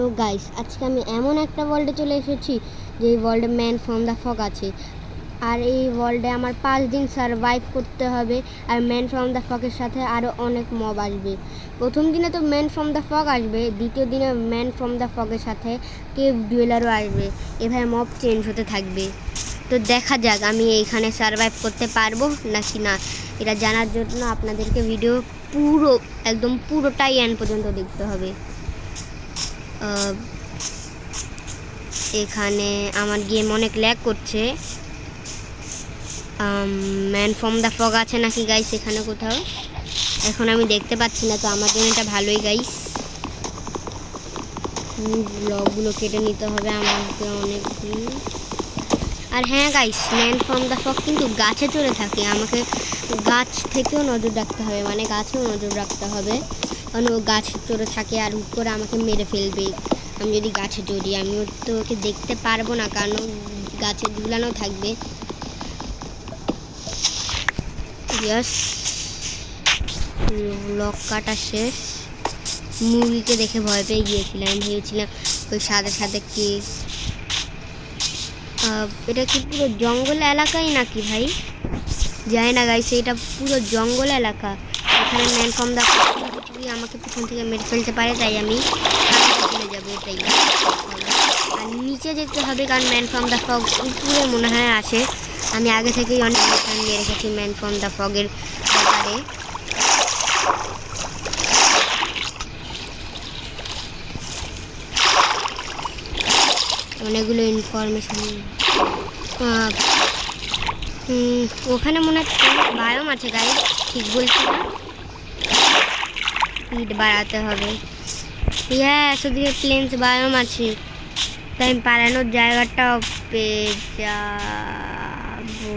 তো গাইস আজকে আমি এমন একটা ওয়ার্ল্ডে চলে এসেছি যে ওয়ার্ল্ডে ম্যান ফ্রম দ্য ফগ আছে। আর এই ওয়ার্ল্ডে আমার 5 দিন সারভাইভ করতে হবে। আর ম্যান ফ্রম দ্য ফগের সাথে আরও অনেক মব আসবে। প্রথম দিনে তো ম্যান ফ্রম দ্য ফগ আসবে, দ্বিতীয় দিনে ম্যান ফ্রম দ্য ফগের সাথে কেভ ডুয়েলারও আসবে। এভাবে মব চেঞ্জ হতে থাকবে। তো দেখা যাক আমি এইখানে সারভাইভ করতে পারবো নাকি না। এটা জানার জন্য আপনাদেরকে ভিডিও পুরোটাই এন্ড পর্যন্ত দেখতে হবে। এখানে আমার গেম অনেক ল্যাগ করছে। ম্যান ফ্রম দ্য ফগ আছে নাকি গাইস এখানে কোথাও? এখন আমি দেখতে পাচ্ছি না, তো আমার জন্য এটা ভালোই গাইস। ব্লগগুলো কেটে নিতে হবে আমাকে অনেকগুলো। আর হ্যাঁ guys, man from the fog কিন্তু গাছে চড়ে থাকে। আমাকে গাছ থেকেও নজর রাখতে হবে, মানে গাছেও নজর রাখতে হবে, কারণ ও গাছে চড়ে থাকে আর হুট করে আমাকে মেরে ফেলবে। আমি যদি গাছে চড়ি আমিও তো ওকে দেখতে পারবো না, কারণ গাছে ঝুলানো থাকবে। ইয়াস, ব্লক কাটা শেষ। মুভিকে দেখে ভয় পেয়ে গিয়েছিলাম, ভেবেছিলাম ওই সাথে সাথে কি এটা কি পুরো জঙ্গল এলাকাই নাকি ভাই? জানি না গাইস, এটা পুরো জঙ্গল এলাকা। এখানে ম্যান ফ্রম দ্য ফগ আমাকে পিছন থেকে মেরে ফেলতে পারে, তাই আমি চলে যাবো এটাই। আর নিচে যেতে হবে, কারণ ম্যান ফ্রম দ্য ফগ উপরে মনে হয় আছে। আমি আগে থেকেই অনেক নিয়ে রেখেছি ম্যান ফ্রম দ্য ফগের ব্যাপারে। অনেকগুলো ইনফরমেশন। ওখানে মনে হয় বায়োম আছে গাইস, ঠিক বলছি না? স্পিড বাড়াতে হবে। হ্যাঁ, শুধু প্লেন্স বায়োম আছে, তাই আমি পালানোর জায়গাটাও পেয়ে যাবো।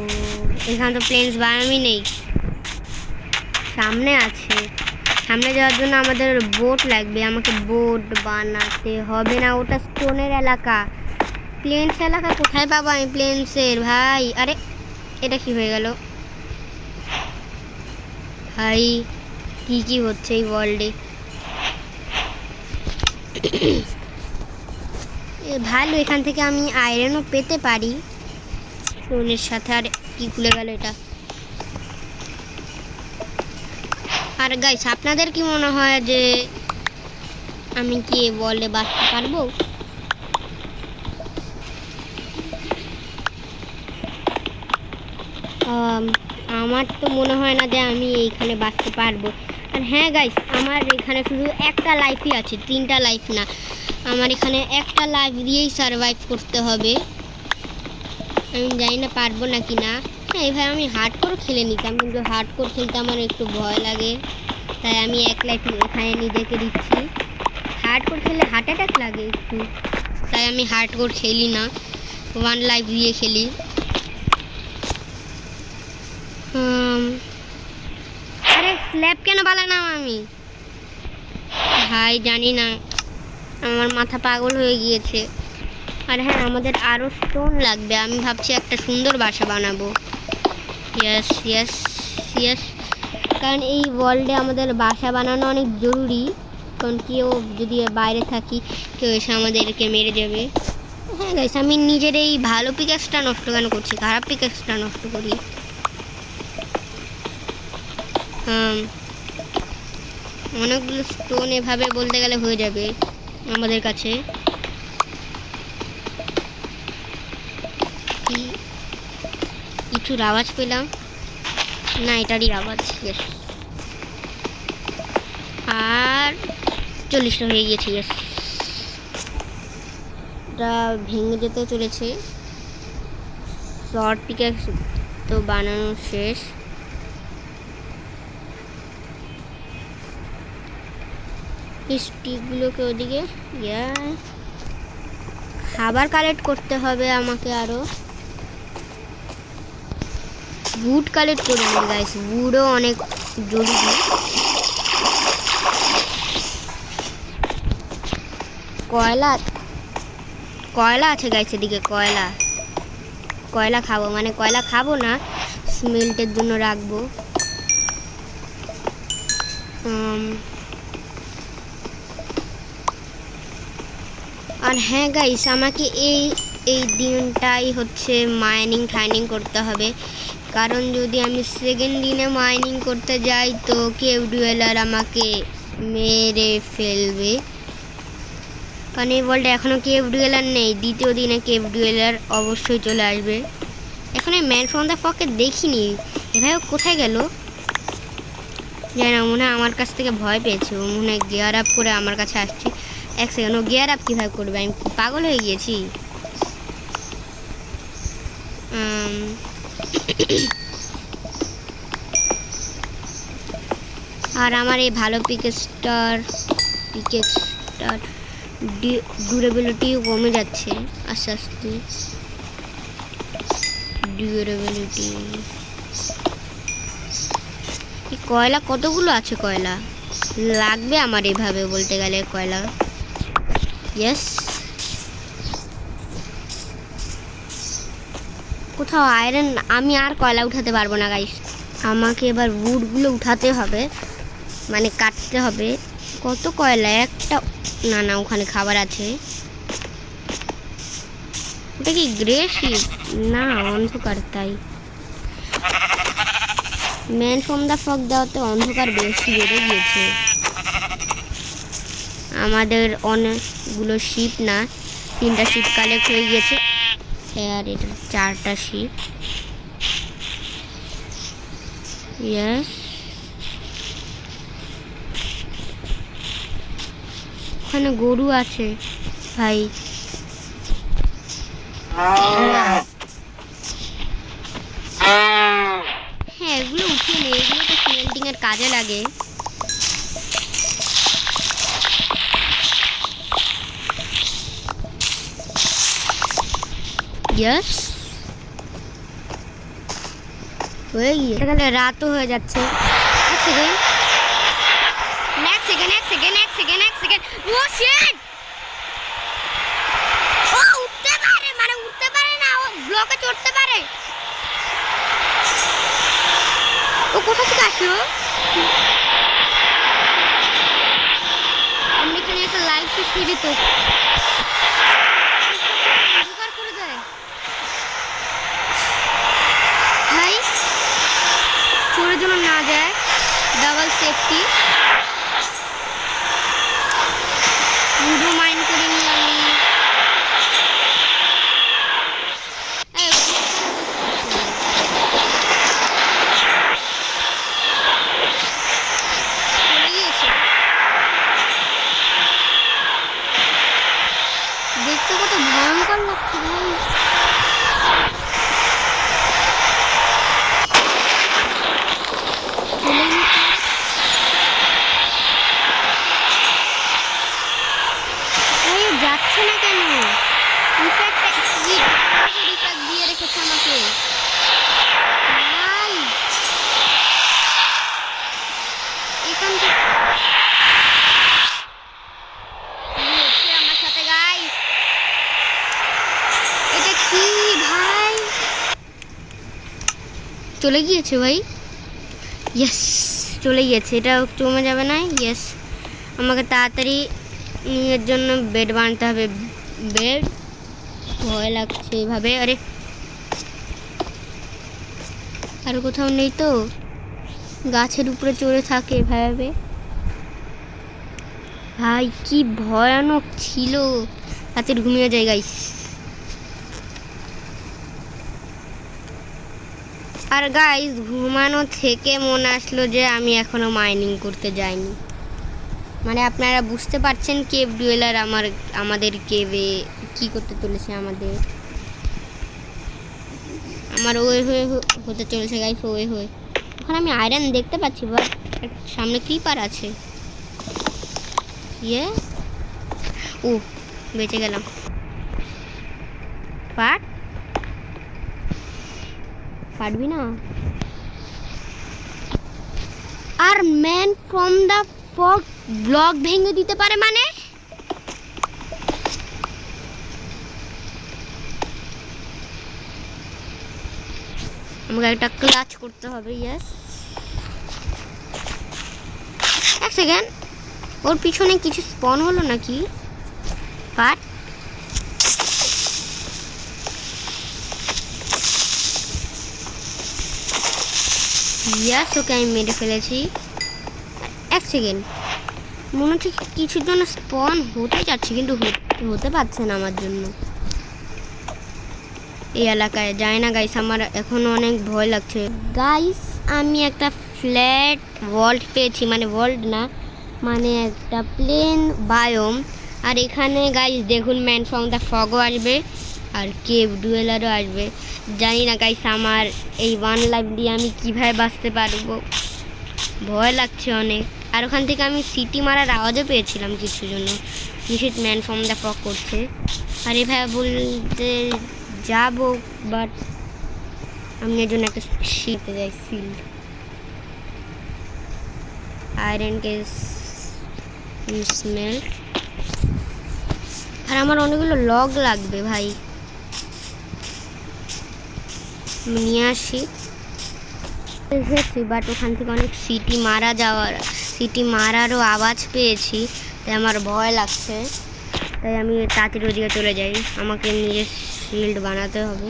এখানে তো প্লেন্স বায়োমই নেই, সামনে আছে। সামনে যাওয়ার জন্য আমাদের বোট লাগবে, আমাকে বোট বানাতে হবে। না, ওটা স্টোনের এলাকা। প্লেন্স এলাকা কোথায় পাবো আমি প্লেন্সের ভাই? আরে এটা কি হয়ে গেল ভাই? কি হচ্ছে এই ওয়ার্ল্ডে? ভালো, এখান থেকে আমি আয়রনও পেতে পারি স্টোনের সাথে। আর কি খুলে গেল এটা? আর গাইস, আপনাদের কি মনে হয় যে আমি কি ওয়ার্ল্ডে বাঁচতে পারবো? আমার তো মনে হয় না যে আমি এইখানে বাঁচতে পারবো। আর হ্যাঁ গাইস, আমার এখানে শুধু একটা লাইফই আছে, 3টা লাইফ না। আমার এখানে একটা লাইফ দিয়েই সারভাইভ করতে হবে। আমি জানি না পারবো নাকি না। হ্যাঁ, এইভাবে আমি হার্ডকোর খেলে নিতাম, কিন্তু হার্ডকোর খেলতে আমার একটু ভয় লাগে, তাই আমি এক লাইফ এখানে নিজেকে দিচ্ছি। হার্ডকোর খেলে হার্ট অ্যাটাক লাগে একটু, তাই আমি হার্ডকোর খেলি না, 1 লাইফ দিয়ে খেলি। আরে স্ল্যাব কেন বানালাম আমি ভাই? জানি না, আমার মাথা পাগল হয়ে গিয়েছে। আর হ্যাঁ, আমাদের আরও স্টোন লাগবে। আমি ভাবছি একটা সুন্দর বাসা বানাবো। ইয়েস ইয়েস ইয়েস, কারণ এই ওয়ার্ল্ডে আমাদের বাসা বানানো অনেক জরুরি, কারণ কেউ যদি বাইরে থাকি কেউ এসে আমাদেরকে মেরে যাবে। হ্যাঁ গাইস, আমি নিজের এই ভালো পিকাক্সটা নষ্ট কেন করছি? খারাপ পিকাক্সটা নষ্ট করি। অনেকগুলো স্টোন এভাবে বলতে গেলে হয়ে যাবে আমাদের কাছে। কিছুর আওয়াজ পেলাম না, এটারই আওয়াজ। আর 40টা হয়ে গিয়েছে। এটা ভেঙে যেতে চলেছে। শর্ট পিকাক্স তো বানানো শেষ। স্টিকগুলোকে ওদিকে খাবার কালেক্ট করতে হবে আমাকে। আরও উড কালেক্ট করে নিই গাইস, উডও অনেক জরুরি। কয়লা আছে গাইস এদিকে। কয়লা খাবো, মানে কয়লা খাবো না, স্মেল্টের জন্য রাখবো। আর হ্যাঁ গাইস, আমাকে এই এই দিনটাই হচ্ছে মাইনিং টাইনিং করতে হবে, কারণ যদি আমি সেকেন্ড দিনে মাইনিং করতে যাই তো কেভ ডুয়েলার আমাকে মেরে ফেলবে, কারণ এই ওয়ার্ল্ডে এখনও কেভ ডুয়েলার নেই। দ্বিতীয় দিনে কেভ ডুয়েলার অবশ্যই চলে আসবে। এখন এই ম্যান ফ্রম দ্য ফগকে দেখিনি, এভাবে কোথায় গেল জানি না, মনে হয় আমার কাছ থেকে ভয় পেয়েছে। ও মনে হয় গিয়ার আপ করে আমার কাছে আসছে। এক সেকেন্ড, ও গিয়ার আপ কীভাবে করবে? আমি পাগল হয়ে গিয়েছি। আর আমার এই ভালো পিকেস্টার ডিউরেবিলিটিও কমে যাচ্ছে আস্তে আস্তে। ডিউরেবিলিটি কয়লা কতগুলো আছে? কয়লা লাগবে আমার এভাবে বলতে গেলে কয়লা। ইয়েস, কোথাও আয়রন। আমি আর কয়লা উঠাতে পারবো না গাইস, আমাকে এবার উডগুলো উঠাতে হবে, মানে কাটতে হবে। কত কয়লা? একটা না না, ওখানে খাবার আছে। ওটা কি গ্রে শিপ? না, অন্ধকার। তাই ম্যান ফ্রম দ্য ফগ দেওয়াতে অন্ধকার বেশি বেড়ে গিয়েছে। আমাদের অনেকগুলো শিপ না, 3টা শিপ কালেক্ট হয়ে গেছে, আর এটা 4টা শিপ। ইয়েস, ওখানে গরু আছে ভাই। হ্যাঁ, এগুলো উঠিয়ে নে, এগুলো তো স্মেল্টিং এর কাজে লাগে। ইয়েস, হয়ে গিয়ে তাহলে রাতও হয়ে যাচ্ছে। এক সেকেন্ড, এক সেকেন্ড, এক সেকেন্ড, এক সেকেন্ড, এক সেকেন্ড। ও শিট, ও উঠতে পারে, মানে উঠতে পারে না, ও ব্লকে চড়তে পারে। ও কোথা থেকে আসলো? আমি এখানে একটা লাইভ শেষ দিত করে দেয় ভাই, চোরের জন্য না যায়। ডাবল সেফটি, পুরো মাইন্ড করে নিয়ে আমি দেখতে কত ভয়ঙ্কর লাগছে ভাই। যাচ্ছে না কেন? দিয়ে রেখেছে আমাকে ভাই। এখান থেকে আমার সাথে গাইস, এটা কি ভাই? চলে গিয়েছে ভাই। ইয়েস, চলে গিয়েছে। এটা জমে যাবে না। ইয়েস, আমাকে তাড়াতাড়ি নিজের জন্য বেড বানাতে হবে। বেড, ভয় লাগছে এইভাবে। আরে আর কোথাও নেই তো? গাছের উপরে চড়ে থাকে এভাবে। ভাই কি ভয়ানক ছিল। রাতের ঘুমিয়ে যায় গাইস। আর গাইস, ঘুমানো থেকে মনে আসলো যে আমি এখনো মাইনিং করতে যাইনি। মানে আপনারা বুঝতে পারছেন কেভ ডুয়েলার আমাদের কেভে কি করতে চলেছে। আমার ওয়ে হয়ে হতে চলেছে গাইস, ওয়ে হয়ে। ওখানে আমি আয়রন দেখতে পাচ্ছি, বাট সামনে ক্রিপার আছে। ইয়ে, ও বেঁচে গেলাম। পারবি না। আর man from the fog block ভেঙে দিতে পারে মানে? আমাকে একটা ক্লাচ করতে হবে। ইয়েস, এক সেকেন্ড, ওর পিছনে কিছু স্পন হলো নাকি? বাট ইয়াস, ওকে আমি মেরে ফেলেছি। এক সেকেন্ড, মনে হচ্ছে কিছুর জন্য স্পন হতে যাচ্ছে, কিন্তু হতে পারছে না আমার জন্য। এই এলাকায় যায় না গাইস, আমার এখনও অনেক ভয় লাগছে। গাইস, আমি একটা ফ্ল্যাট ওয়ার্ল্ড পেয়েছি, মানে ওয়ার্ল্ড না, মানে একটা প্লেন বায়োম। আর এখানে গাইস দেখুন, ম্যান ফ্রম দ্য ফগও আসবে আর কেভ ডুয়েলারও আসবে। জানি না গাইস আমার এই 1 লাইফ দিয়ে আমি কীভাবে বাঁচতে পারবো, ভয় লাগছে অনেক। আর ওখান থেকে আমি সিটি মারার আওয়াজও পেয়েছিলাম কিছুর জন্য, নিশ্চিত ম্যান ফ্রম দ্য ফগ করছে। আর এভাবে বলতে যাবো, বাট আমি এর জন্য একটা শিখতে যাই, ফিল্ড আয়রন কেস স্মেল। আর আমার অনেকগুলো লগ লাগবে ভাই, নিয়ে আসি। এসেছি, বাট ওখান থেকে অনেক সিটি মারারও আওয়াজ পেয়েছি, তাই আমার ভয় লাগছে। তাই আমি তাড়াতাড়ি ওদিকে চলে যাই, আমাকে নিজের শিল্ড বানাতে হবে।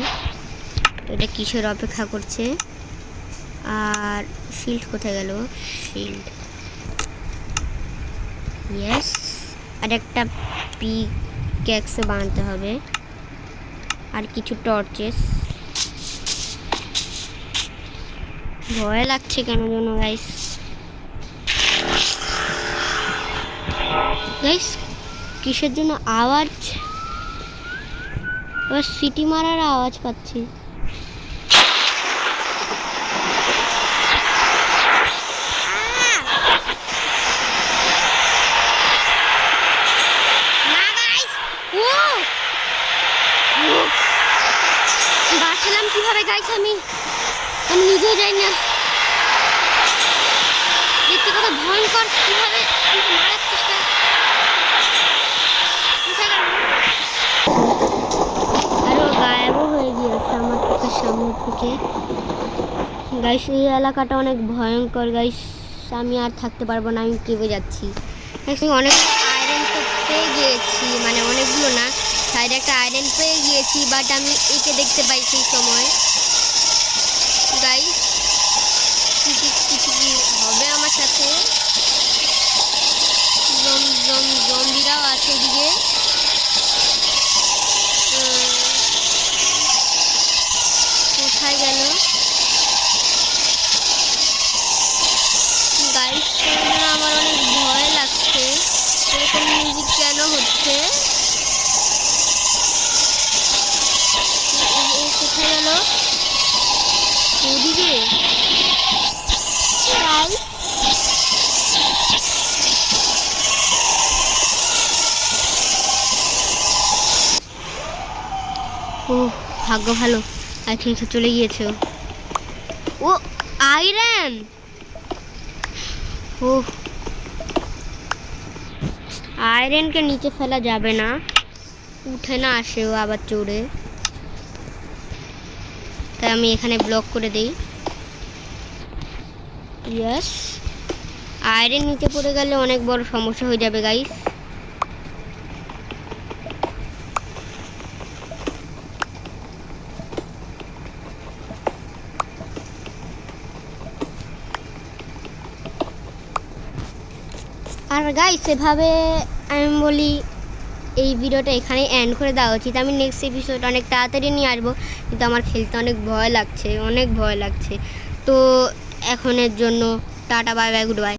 এটা কিসের অপেক্ষা করছে? আর শিল্ড কোথায় গেল? Shield, yes. আর একটা পিক্যাক্স বানাতে হবে, আর কিছু টর্চেস। ভয় লাগছে কেন যেন গাইস। গাইস, কিসের জন্য আওয়াজ? এবার সিটি মারার আওয়াজ পাচ্ছি। বাঁচলাম কিভাবে গাইস? আমি নিজেও যাই না, দেখতে কত ভয়ঙ্কর। কিভাবে মারার চেষ্টা, আরো গায়েবও হয়ে গিয়েছে আমার চোখের সামনে থেকে। গাইস, এই এলাকাটা অনেক ভয়ঙ্কর গাইস, আমি আর থাকতে পারবো না, আমি কেঁপে যাচ্ছি। অনেক আয়রন তো পেয়ে গিয়েছি, মানে অনেকগুলো না, সাইডে একটা আয়রন পেয়ে গিয়েছি, বাট আমি একে দেখতে পাই সেই সময়। গাইস, কিছু কি হবে আমার সাথে? জম্বিরাও আছে এদিকে। কোথায় গেল গাইস? আমার অনেক ভয় লাগছে, এরকম মিউজিক কেন হচ্ছে? কোথায় গেল? ওদিকে ও, ভাগ্য ভালো, আই থিঙ্ক চলে গিয়েছে। ও আয়রন, ও আয়রনকে নিচে ফেলা যাবে না, উঠে না আসে ও আবার চড়ে, তাই আমি এখানে ব্লক করে দিই। ইয়েস, আয়রন নিচে পড়ে গেলে অনেক বড় সমস্যা হয়ে যাবে গাইস। আর গাইস, এভাবে আমি বলি এই ভিডিওটা এখানেই এন্ড করে দেওয়া উচিত। আমি নেক্সট এপিসোড অনেক তাড়াতাড়ি নিয়ে আসবো, কিন্তু আমার খেলতে অনেক ভয় লাগছে, অনেক ভয় লাগছে। তো এখনের জন্য tata, bye bye, good bye.